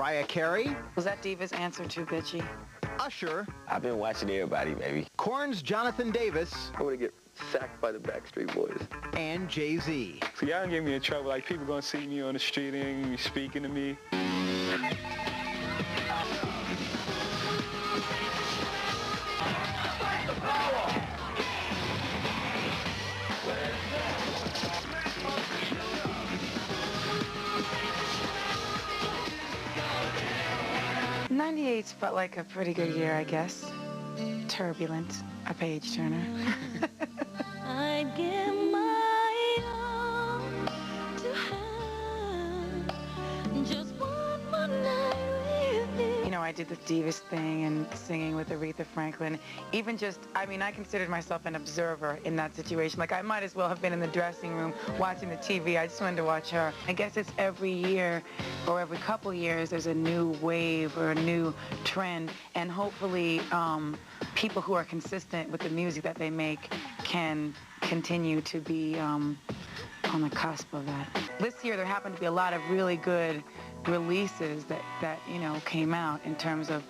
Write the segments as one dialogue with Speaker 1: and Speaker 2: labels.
Speaker 1: Mariah Carey.
Speaker 2: Was that Diva's answer too bitchy?
Speaker 1: Usher.
Speaker 3: I've been watching everybody, baby.
Speaker 1: Korn's Jonathan Davis.
Speaker 4: I'm gonna get sacked by the Backstreet Boys.
Speaker 1: And Jay-Z.
Speaker 5: So y'all get me in trouble. Like, people gonna see me on the street and be speaking to me.
Speaker 2: '98's felt like a pretty good year, I guess. Turbulent, a page turner.
Speaker 6: I'd give my all to have just one more night with you.
Speaker 2: You know, I did the Divas thing and singing with Aretha Franklin. Even just, I mean, I considered myself an observer in that situation. Like, I might as well have been in the dressing room watching the TV. I just wanted to watch her. I guess it's every year or every couple years there's a new wave or a new trend. And hopefully people who are consistent with the music that they make can continue to be on the cusp of that. This year there happened to be a lot of really good releases that you know came out in terms of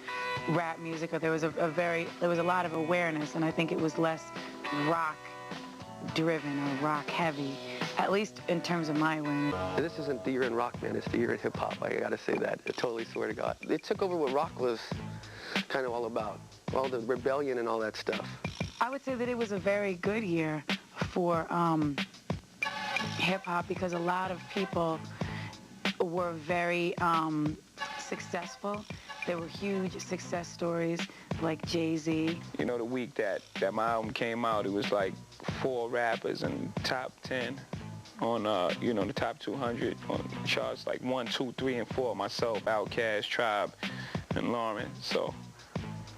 Speaker 2: rap music. Or there was a lot of awareness, and I think it was less rock driven or rock heavy, at least in terms of my awareness.
Speaker 4: This isn't the year in rock, man. It's the year in hip hop. I gotta say that. I totally swear to God. It took over what rock was kind of all about. All the rebellion and all that stuff.
Speaker 2: I would say that it was a very good year for hip hop because a lot of people were very successful. There were huge success stories like Jay-Z.
Speaker 5: You know, the week that my album came out, it was like 4 rappers in top 10 on, you know, the top 200 on charts, like 1, 2, 3, and 4. Myself, Outkast, Tribe, and Lauren. So,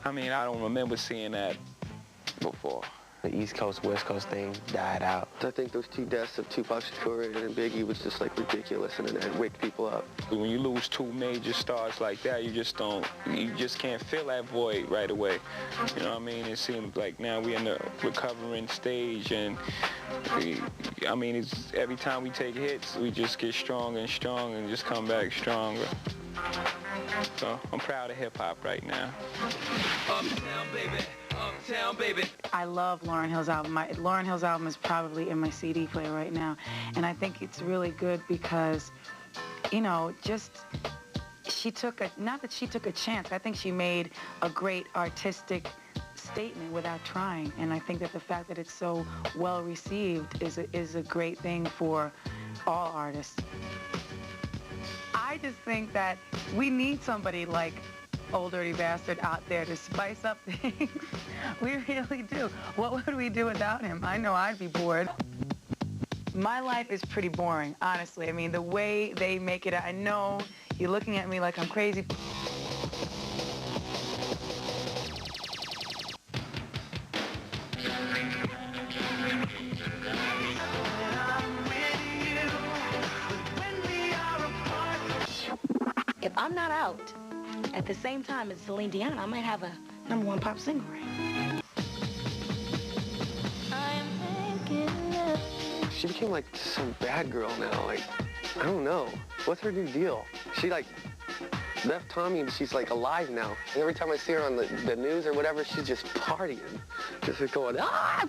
Speaker 5: I mean, I don't remember seeing that before.
Speaker 3: The East Coast, West Coast thing died out.
Speaker 4: I think those 2 deaths of Tupac Shakur and Biggie was just like ridiculous, and it waked people up.
Speaker 5: When you lose 2 major stars like that, you just can't fill that void right away. You know what I mean? It seems like now we're in the recovering stage, and it's every time we take hits, we just get stronger and stronger and just come back stronger. So I'm proud of hip hop right now.
Speaker 7: Uptown, baby. Uptown, baby.
Speaker 2: I love Lauryn Hill's album. Lauryn Hill's album is probably in my CD player right now. And I think it's really good because, you know, not that she took a chance, I think she made a great artistic statement without trying. And I think that the fact that it's so well received is a great thing for all artists. I just think that we need somebody like Old Dirty Bastard out there to spice up things. We really do. What would we do without him? I know I'd be bored. My life is pretty boring, honestly. I mean, the way they make it, I know you're looking at me like I'm crazy.
Speaker 8: If I'm not out at the same time as Celine Dion, I might have a #1 pop single, right?
Speaker 4: She became like some bad girl now. Like, I don't know. What's her new deal? She like left Tommy and she's like alive now. And every time I see her on the news or whatever, she's just partying. Just going,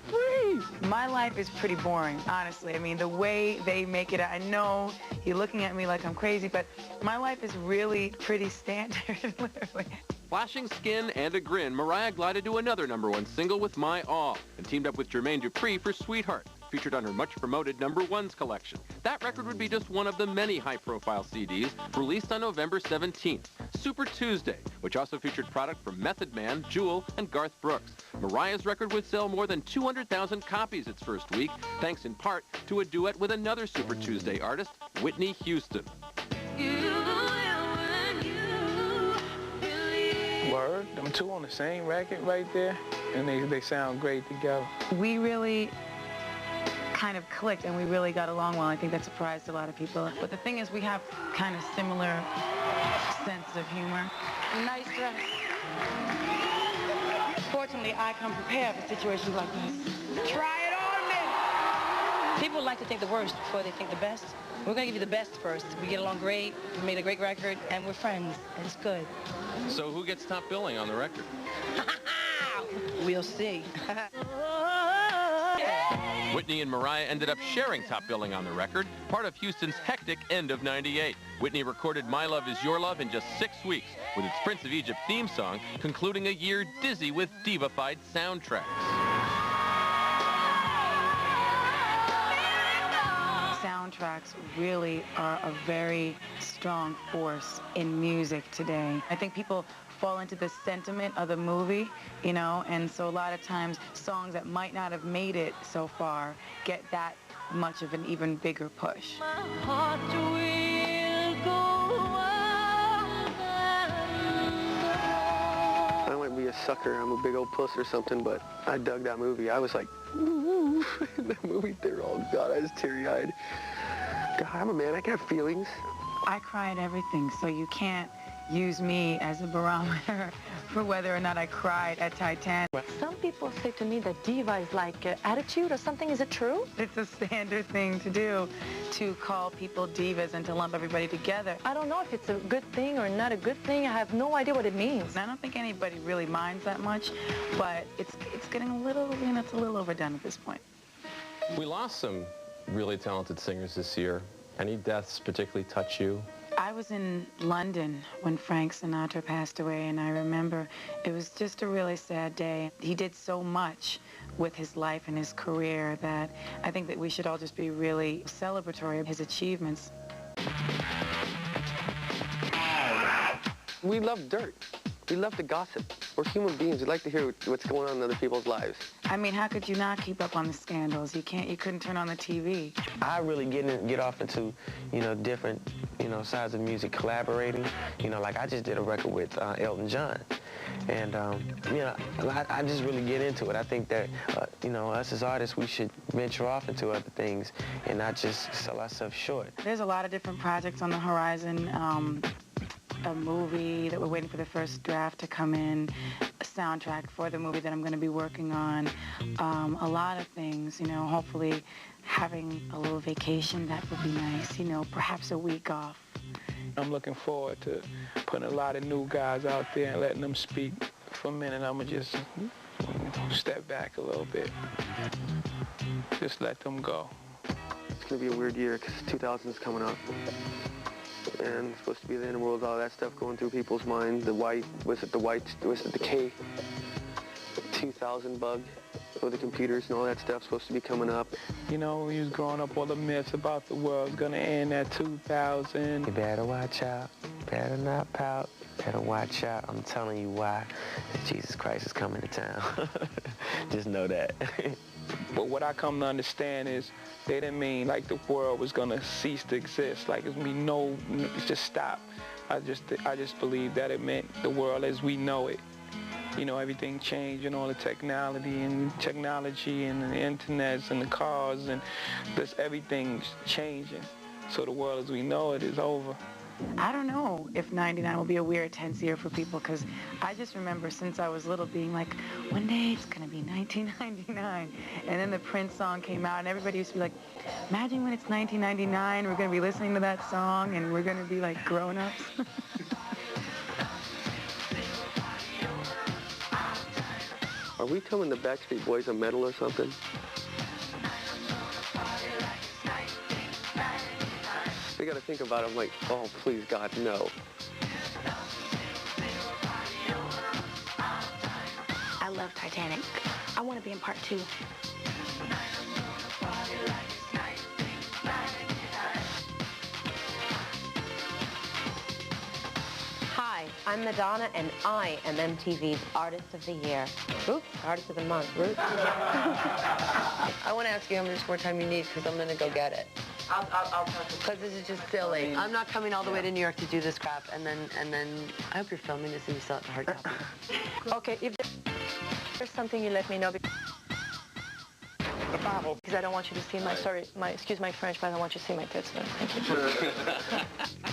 Speaker 4: free!
Speaker 2: My life is pretty boring, honestly. I mean, the way they make it, I know you're looking at me like I'm crazy, but my life is really pretty standard, literally.
Speaker 9: Flashing skin and a grin, Mariah glided to another #1 single with My All and teamed up with Jermaine Dupri for Sweetheart, featured on her much-promoted #1s collection. That record would be just one of the many high-profile CDs released on November 17th, Super Tuesday, which also featured product from Method Man, Jewel, and Garth Brooks. Mariah's record would sell more than 200,000 copies its first week, thanks in part to a duet with another Super Tuesday artist, Whitney Houston.
Speaker 5: Word, them 2 on the same record right there, and they sound great together.
Speaker 2: We really kind of clicked and we really got along well. I think that surprised a lot of people. But the thing is, we have kind of similar sense of humor.
Speaker 8: Nice dress. Fortunately, I come prepared for situations like this. Try it on me! People like to think the worst before they think the best. We're going to give you the best first. We get along great, we made a great record, and we're friends. It's good.
Speaker 9: So who gets top billing on the record?
Speaker 8: We'll see.
Speaker 9: Whitney and Mariah ended up sharing top billing on the record, part of Houston's hectic end of '98. Whitney recorded My Love Is Your Love in just 6 weeks, with its Prince of Egypt theme song concluding a year dizzy with diva-fied soundtracks.
Speaker 2: Soundtracks really are a very strong force in music today. I think people fall into the sentiment of the movie, you know, and so a lot of times songs that might not have made it so far get that much of an even bigger push.
Speaker 6: My heart will go on and
Speaker 4: I might be a sucker. I'm a big old puss or something, but I dug that movie. I was like, ooh, that movie there. Oh, God, I was teary-eyed. God, I'm a man. I can have feelings.
Speaker 2: I cry at everything, so you can't use me as a barometer for whether or not I cried at Titanic.
Speaker 10: Some people say to me that diva is like attitude or something. Is it true?
Speaker 2: It's a standard thing to do, to call people divas and to lump everybody together.
Speaker 10: I don't know if it's a good thing or not a good thing. I have no idea what it means.
Speaker 2: And I don't think anybody really minds that much, but it's getting a little, you know, it's a little overdone at this point.
Speaker 11: We lost some really talented singers this year. Any deaths particularly touch you?
Speaker 2: I was in London when Frank Sinatra passed away, and I remember it was just a really sad day. He did so much with his life and his career that I think that we should all just be really celebratory of his achievements.
Speaker 4: We love dirt. We love to gossip. We're human beings. We like to hear what's going on in other people's lives.
Speaker 2: I mean, how could you not keep up on the scandals? You couldn't turn on the TV.
Speaker 3: I really get off into, you know, different, you know, sides of music, collaborating. You know, like I just did a record with Elton John. And, you know, I just really get into it. I think that, you know, us as artists, we should venture off into other things and not just sell ourselves short.
Speaker 2: There's a lot of different projects on the horizon. A movie that we're waiting for the first draft to come in, a soundtrack for the movie that I'm going to be working on, a lot of things, you know, hopefully having a little vacation, that would be nice, you know, perhaps a week off.
Speaker 5: I'm looking forward to putting a lot of new guys out there and letting them speak for a minute. I'm going to just step back a little bit, just let them go.
Speaker 4: It's going to be a weird year because 2000 is coming up. And it's supposed to be the end of the world, all that stuff going through people's minds. Was it the K2000 bug with the computers and all that stuff supposed to be coming up?
Speaker 5: You know, when you was growing up, all the myths about the world's gonna end at 2000.
Speaker 3: You better watch out, better not pout, better watch out. I'm telling you why. Jesus Christ is coming to town. Just know that.
Speaker 5: But what I come to understand is they didn't mean like the world was gonna cease to exist. Like it's mean no, just stop. I just believe that it meant the world as we know it. You know, everything changed and all the technology and the internets and the cars and just everything's changing. So the world as we know it is over.
Speaker 2: I don't know if 99 will be a weird, tense year for people, because I just remember since I was little being like, one day it's going to be 1999. And then the Prince song came out, and everybody used to be like, imagine when it's 1999, we're going to be listening to that song, and we're going to be like grown-ups.
Speaker 4: Are we telling the Backstreet Boys a medal or something? I got to think about it. I'm like, oh, please, God, no.
Speaker 8: I love Titanic. I want to be in part 2.
Speaker 12: Hi, I'm Madonna, and I am MTV's Artist of the Year. Oops, Artist of the Month. Oops. I want to ask you how much more time you need, because I'm going to go get it. I'll talk to you. Because this is just silly. I'm not coming all the way to New York to do this crap, and then I hope you're filming this and you still have the hard copy.
Speaker 10: Okay, if there's something, you let me know. Because I don't want you to see my, excuse my French, but I don't want you to see my tits. Thank you.